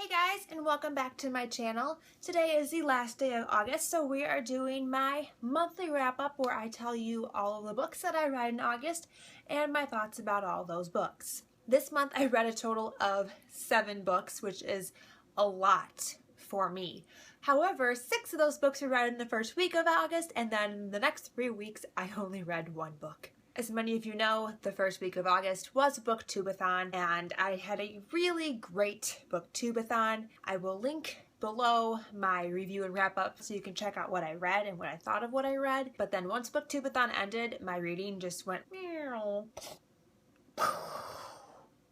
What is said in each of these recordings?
Hey guys, and welcome back to my channel. Today is the last day of August, so we are doing my monthly wrap-up where I tell you all of the books that I read in August and my thoughts about all those books. This month I read a total of 7 books, which is a lot for me. However, 6 of those books were read in the first week of August, and then the next 3 weeks I only read 1 book. As many of you know, the first week of August was BookTube-A-Thon, and I had a really great BookTube-A-Thon. I will link below my review and wrap-up so you can check out what I read and what I thought of what I read. But then once BookTube-A-Thon ended, my reading just went meow.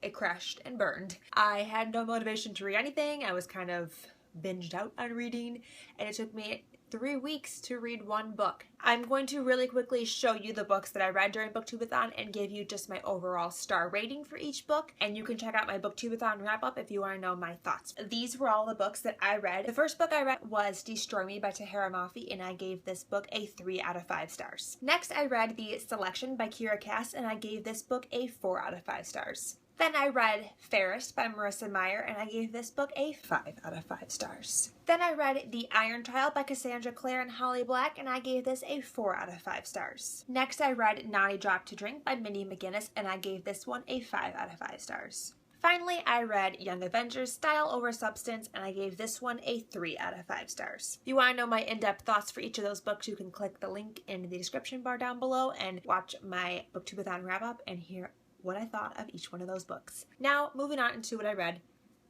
It crashed and burned. I had no motivation to read anything. I was kind of binged out on reading, and it took me 3 weeks to read 1 book. I'm going to really quickly show you the books that I read during BookTube-A-Thon and give you just my overall star rating for each book, and you can check out my BookTube-A-Thon wrap-up if you want to know my thoughts. These were all the books that I read. The first book I read was Destroy Me by Tahereh Mafi, and I gave this book a 3 out of 5 stars. Next, I read The Selection by Kiera, and I gave this book a 4 out of 5 stars. Then I read Fairest by Marissa and Meyer, and I gave this book a 5 out of 5 stars. Then I read The Iron Trial by Cassandra, Clare, and Holly Black, and I gave this a 4 out of 5 stars. Next I read Not a Drop to Drink by Mindy and McGinnis, and I gave this one a 5 out of 5 stars. Finally, I read Young Avengers, Style Over Substance, and I gave this one a 3 out of 5 stars. If you want to know my in-depth thoughts for each of those books, you can click the link in the description bar down below and watch my BookTube-A-Thon wrap-up and hear what I thought of each one of those books. Now, moving on into what I read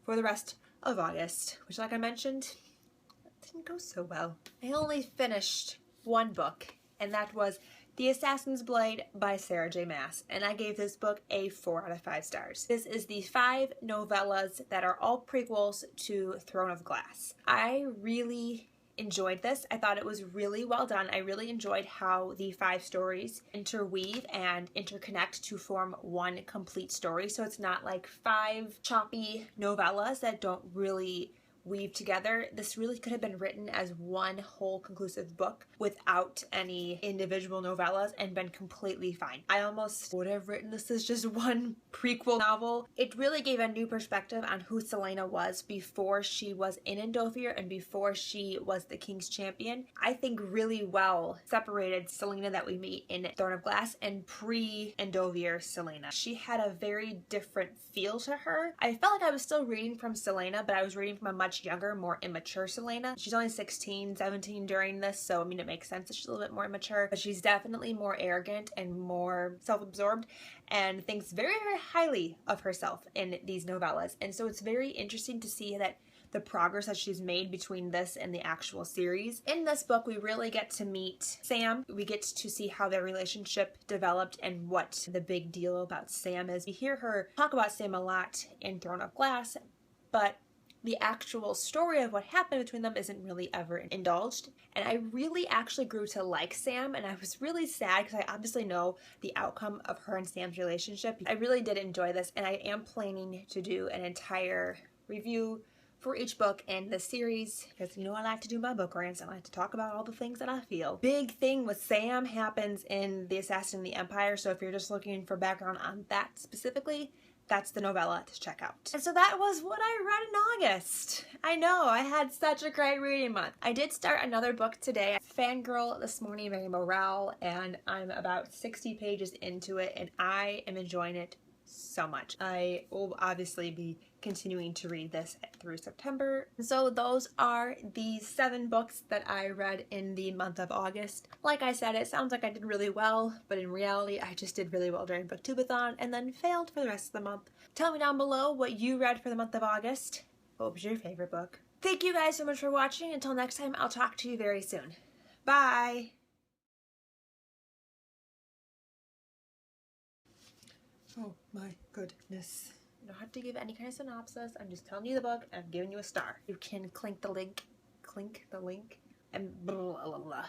for the rest of August, which, like I mentioned, didn't go so well. I only finished 1 book, and that was The Assassin's Blade by Sarah J. Maas, and I gave this book a 4 out of 5 stars. This is the 5 novellas that are all prequels to Throne of Glass. I really enjoyed this. I thought it was really well done. I really enjoyed how the 5 stories interweave and interconnect to form one complete story. So it's not like 5 choppy novellas that don't really weave together. This really could have been written as one whole conclusive book without any individual novellas and been completely fine. I almost would have written this as just one prequel novel. It really gave a new perspective on who Celaena was before she was in Endovir and before she was the King's Champion. I think really well separated Celaena that we meet in Throne of Glass and pre-Endovir Celaena. She had a very different feel to her. I felt like I was still reading from Celaena, but I was reading from a much younger, more immature Celaena. She's only 16, 17 during this, so I mean it makes sense that she's a little bit more immature, but she's definitely more arrogant and more self-absorbed and thinks very, very highly of herself in these novellas. And so it's very interesting to see that the progress that she's made between this and the actual series. In this book, we really get to meet Sam. We get to see how their relationship developed and what the big deal about Sam is. We hear her talk about Sam a lot in Throne of Glass, but the actual story of what happened between them isn't really ever indulged. And I really actually grew to like Sam, and I was really sad because I obviously know the outcome of her and Sam's relationship. I really did enjoy this, and I am planning to do an entire review for each book in the series because, you know, I like to do my book rants. I like to talk about all the things that I feel. Big thing with Sam happens in The Assassin and the Empire, so if you're just looking for background on that specifically, that's the novella to check out. And so that was what I read in August. I know, I had such a great reading month. I did start another book today. Fangirl this morning, very morale, and I'm about 60 pages into it, and I am enjoying it so much. I will obviously be continuing to read this through September. So those are the 7 books that I read in the month of August. Like I said, it sounds like I did really well, but in reality, I just did really well during BookTube-A-Thon and then failed for the rest of the month. Tell me down below what you read for the month of August. What was your favorite book? Thank you guys so much for watching. Until next time, I'll talk to you very soon. Bye! Oh my goodness. You don't have to give any kind of synopsis. I'm just telling you the book and I'm giving you a star. You can click the link, and blah, blah, blah.